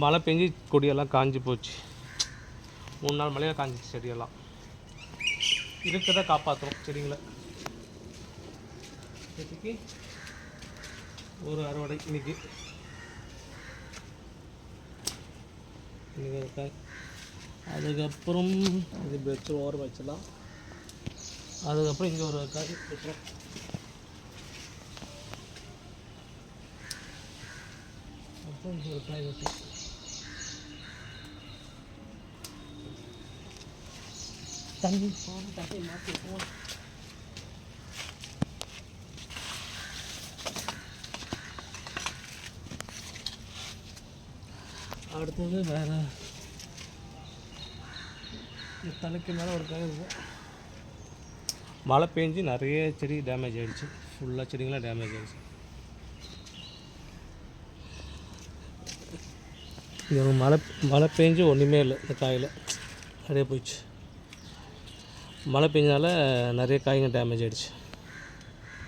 மழை பெஞ்சு கொடியெல்லாம் காஞ்சி போச்சு. 3 நாள் மழையாக காஞ்சிச்சு செடியெல்லாம். இருக்கிறத காப்பாற்றுறோம் செடிங்களை. செடிக்கு ஒரு அறுவடை இன்னைக்கு. அதுக்கப்புறம் இது வச்சு ஓரம் வச்சிடலாம். அதுக்கப்புறம் இங்கே ஒரு காய் வச்சுரும். அப்புறம் இங்கே ஒரு காய் வச்சு தண்ணி மாற்றி போகணும். அடுத்தது வேறு தலைக்கு மேலே ஒரு காய் இருக்கும். மழை பெஞ்சு நிறைய செடி டேமேஜ் ஆகிடுச்சு. ஃபுல்லாக செடிங்களாம் டேமேஜ் ஆகிடுச்சு. இது மழை பெஞ்சு ஒன்றுமே இல்லை. இந்த காயில் நிறைய போயிடுச்சு. மழை பெஞ்சனால நிறைய காய்ங்க டேமேஜ் ஆகிடுச்சு.